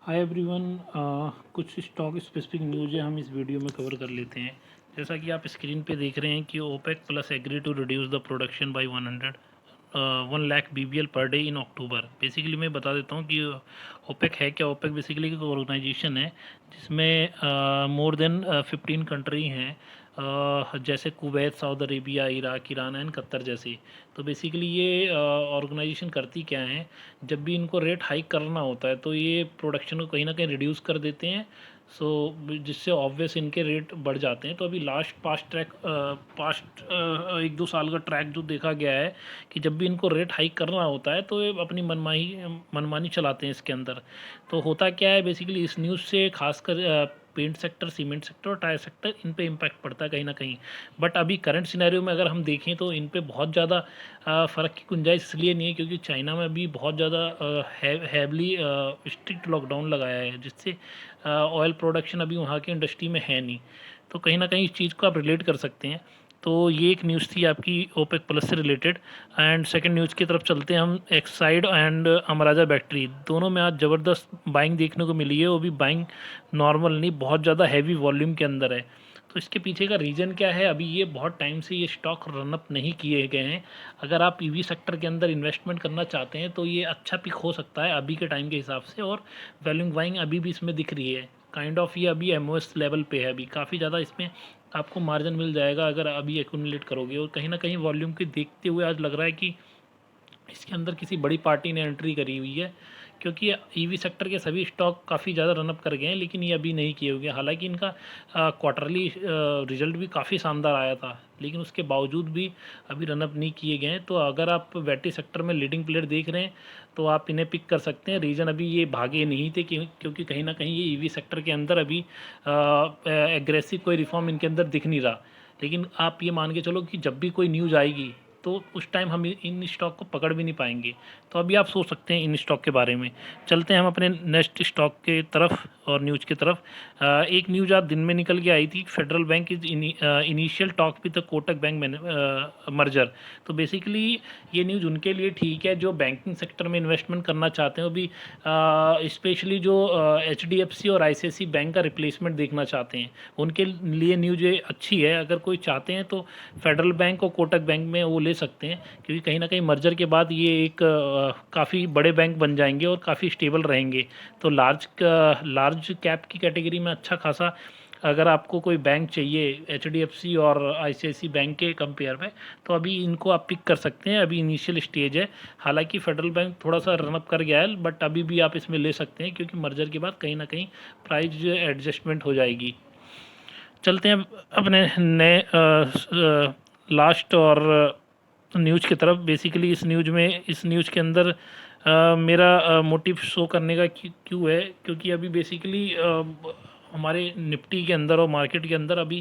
Hi everyone. कुछ stock specific news है, हम इस वीडियो में कवर कर लेते हैं। जैसा कि आप स्क्रीन पे देख रहे हैं कि OPEC plus agree to reduce the production by 1 lakh BBL per day in October. Basically मैं बता देता हूँ कि ओपेक है क्या। ओपेक बेसिकली एक ऑर्गेनाइजेशन है जिसमें मोर देन 15 कंट्री हैं, जैसे Kuwait, Saudi Arabia, Iraq, Iran and Qatar जैसे। तो बेसिकली ये ऑर्गेनाइजेशन करती क्या है, जब भी इनको रेट हाइक करना होता है तो ये प्रोडक्शन को कहीं ना कहीं रिड्यूस कर देते हैं। सो जिससे ऑब्वियस इनके रेट बढ़ जाते हैं। तो अभी लास्ट पास्ट 1-2 साल का ट्रैक जो देखा गया है कि जब भी इनको रेट हाइक करना होता है तो ये अपनी मनमानी चलाते हैं इसके अंदर। तो होता क्या है बेसिकली, इस न्यूज़ से खासकर पेंट सेक्टर, सीमेंट सेक्टर और टायर सेक्टर, इन पे इम्पैक्ट पड़ता है कहीं ना कहीं। बट अभी करंट सिनेरियो में अगर हम देखें तो इन पे बहुत ज़्यादा फ़र्क की गुंजाइश इसलिए नहीं है क्योंकि चाइना में अभी बहुत ज़्यादा हैवली स्ट्रिक्ट लॉकडाउन लगाया है, जिससे ऑयल प्रोडक्शन अभी वहाँ की इंडस्ट्री में है नहीं। तो कहीं ना कहीं इस चीज़ को आप रिलेट कर सकते हैं। तो ये एक न्यूज़ थी आपकी ओपेक प्लस से रिलेटेड। एंड सेकंड न्यूज़ की तरफ चलते हैं हम। एक्साइड एंड अमराजा बैटरी दोनों में आज ज़बरदस्त बाइंग देखने को मिली है। वो भी बाइंग नॉर्मल नहीं, बहुत ज़्यादा हैवी वॉल्यूम के अंदर है। तो इसके पीछे का रीज़न क्या है, अभी ये बहुत टाइम से ये स्टॉक रनअप नहीं किए गए हैं। अगर आप ईवी सेक्टर के अंदर इन्वेस्टमेंट करना चाहते हैं तो ये अच्छा पिक हो सकता है अभी के टाइम के हिसाब से। और वैल्यूइंग बाइंग अभी भी इसमें दिख रही है। काइंड ऑफ ये अभी एमओएस लेवल पे है, अभी काफ़ी ज़्यादा इसमें आपको मार्जिन मिल जाएगा अगर अभी एक्यूमुलेट करोगे। और कहीं ना कहीं वॉल्यूम के देखते हुए आज लग रहा है कि इसके अंदर किसी बड़ी पार्टी ने एंट्री करी हुई है, क्योंकि ईवी सेक्टर के सभी स्टॉक काफ़ी ज़्यादा रनअप कर गए हैं लेकिन ये अभी नहीं किए हुए हैं। हालांकि इनका क्वार्टरली रिजल्ट भी काफ़ी शानदार आया था, लेकिन उसके बावजूद भी अभी रनअप नहीं किए गए हैं। तो अगर आप बैटरी सेक्टर में लीडिंग प्लेयर देख रहे हैं तो आप इन्हें पिक कर सकते हैं। रीज़न अभी ये भागे नहीं थे क्योंकि कहीं ना कहीं ये ईवी सेक्टर के अंदर अभी एग्रेसिव कोई रिफॉर्म इनके अंदर दिख नहीं रहा। लेकिन आप ये मान के चलो कि जब भी कोई न्यूज़ आएगी तो उस टाइम हम इन स्टॉक को पकड़ भी नहीं पाएंगे। तो अभी आप सोच सकते हैं इन स्टॉक के बारे में। चलते हैं हम अपने नेक्स्ट स्टॉक के तरफ और न्यूज़ की तरफ। एक न्यूज़ आज दिन में निकल के आई थी, federal bank is initial talk with the Kotak bank merger. तो बेसिकली ये न्यूज़ उनके लिए ठीक है जो बैंकिंग सेक्टर में इन्वेस्टमेंट करना चाहते हैं, वो भी स्पेशली जो HDFC और ICICI बैंक का रिप्लेसमेंट देखना चाहते हैं, उनके लिए न्यूज़ ये अच्छी है। अगर कोई चाहते हैं तो फेडरल बैंक और कोटक बैंक में वो ले सकते हैं, क्योंकि कहीं ना कहीं मर्जर के बाद ये एक काफ़ी बड़े बैंक बन जाएंगे और काफ़ी स्टेबल रहेंगे। तो लार्ज कैप की कैटेगरी में अच्छा खासा अगर आपको कोई बैंक चाहिए HDFC और ICICI बैंक के कंपेयर में, तो अभी इनको आप पिक कर सकते हैं। अभी इनिशियल स्टेज है। हालांकि फेडरल बैंक थोड़ा सा रनअप कर गया है, बट अभी भी आप इसमें ले सकते हैं क्योंकि मर्जर के बाद कहीं ना कहीं प्राइस एडजस्टमेंट हो जाएगी। चलते हैं अपने नए लास्ट और न्यूज़ की तरफ। बेसिकली इस न्यूज़ के अंदर मेरा मोटिव शो करने का क्यों है, क्योंकि अभी बेसिकली हमारे निफ्टी के अंदर और मार्केट के अंदर अभी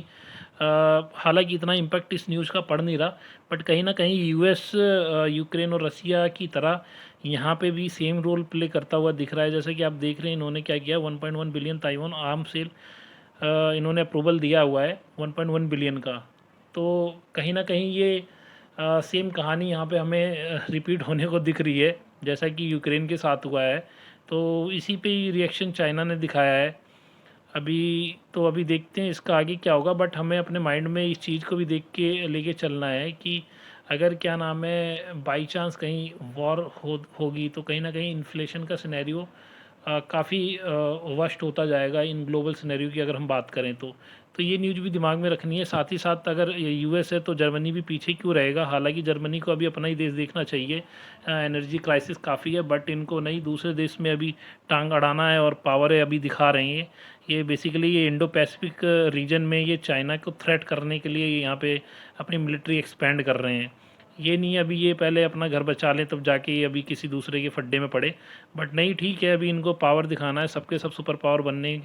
हालांकि इतना इम्पैक्ट इस न्यूज़ का पड़ नहीं रहा, बट कहीं ना कहीं यूएस यूक्रेन और रसिया की तरह यहाँ पे भी सेम रोल प्ले करता हुआ दिख रहा है। जैसे कि आप देख रहे हैं इन्होंने क्या किया, 1.1 बिलियन ताइवान आर्म सेल इन्होंने अप्रूवल दिया हुआ है 1.1 बिलियन का। तो कहीं ना कहीं ये सेम कहानी यहाँ पे हमें रिपीट होने को दिख रही है जैसा कि यूक्रेन के साथ हुआ है। तो इसी पे ही रिएक्शन चाइना ने दिखाया है अभी। तो अभी देखते हैं इसका आगे क्या होगा, बट हमें अपने माइंड में इस चीज़ को भी देख के लेके चलना है कि अगर क्या नाम है बाई चांस कहीं वॉर होगी तो कहीं ना कहीं इन्फ्लेशन का सिनेरियो काफ़ी वर्स्ट होता जाएगा इन ग्लोबल सिनेरियो की अगर हम बात करें तो ये न्यूज़ भी दिमाग में रखनी है। साथ ही साथ अगर यूएस है तो जर्मनी भी पीछे क्यों रहेगा। हालांकि जर्मनी को अभी अपना ही देश देखना चाहिए, एनर्जी क्राइसिस काफ़ी है, बट इनको नहीं दूसरे देश में अभी टांग अड़ाना है और पावर है अभी दिखा रहे हैं। ये बेसिकली ये इंडो पैसिफिक रीजन में ये चाइना को थ्रेट करने के लिए यहाँ पे अपनी मिलिट्री एक्सपेंड कर रहे हैं। ये नहीं अभी ये पहले अपना घर बचा लें तब जाके ये अभी किसी दूसरे के फड्डे में पड़े। बट नहीं, ठीक है, अभी इनको पावर दिखाना है, सबके सब सुपर पावर बनने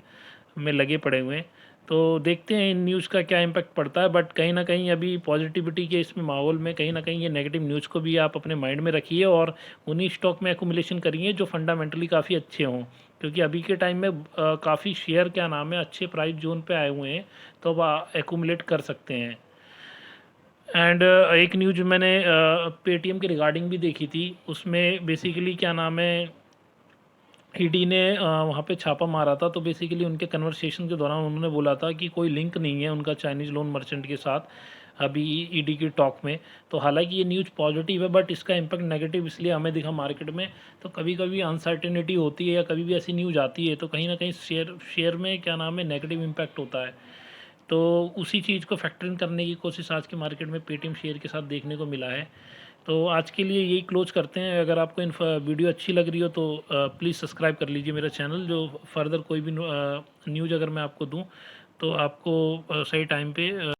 में लगे पड़े हुए हैं। तो देखते हैं इन न्यूज़ का क्या इम्पैक्ट पड़ता है। बट कहीं ना कहीं अभी पॉजिटिविटी के इसमें माहौल में कहीं ना कहीं ये नेगेटिव न्यूज़ को भी आप अपने माइंड में रखिए और उन्हीं स्टॉक में एकुमुलेशन करिए जो फंडामेंटली काफ़ी अच्छे हों, क्योंकि अभी के टाइम में काफ़ी शेयर क्या नाम है अच्छे प्राइस जोन पे आए हुए हैं, तो अब एकुमुलेट कर सकते हैं। एंड एक न्यूज़ मैंने पेटीएम के रिगार्डिंग भी देखी थी, उसमें बेसिकली क्या नाम है ईडी ने वहाँ पे छापा मारा था, तो बेसिकली उनके कन्वर्सेशन के दौरान उन्होंने बोला था कि कोई लिंक नहीं है उनका चाइनीज़ लोन मर्चेंट के साथ अभी ईडी की टॉक में। तो हालांकि ये न्यूज़ पॉजिटिव है, बट इसका इम्पैक्ट नेगेटिव इसलिए हमें दिखा मार्केट में। तो कभी कभी अनसर्टेनिटी होती है या कभी भी ऐसी न्यूज़ आती है तो कहीं ना कहीं शेयर में क्या नाम है नेगेटिव इम्पैक्ट होता है। तो उसी चीज़ को फैक्टर इन करने की कोशिश आज के मार्केट में पेटीएम शेयर के साथ देखने को मिला है। तो आज के लिए यही क्लोज करते हैं। अगर आपको वीडियो अच्छी लग रही हो तो प्लीज़ सब्सक्राइब कर लीजिए मेरा चैनल, जो फर्दर कोई भी न्यूज़ अगर मैं आपको दूं तो आपको सही टाइम पे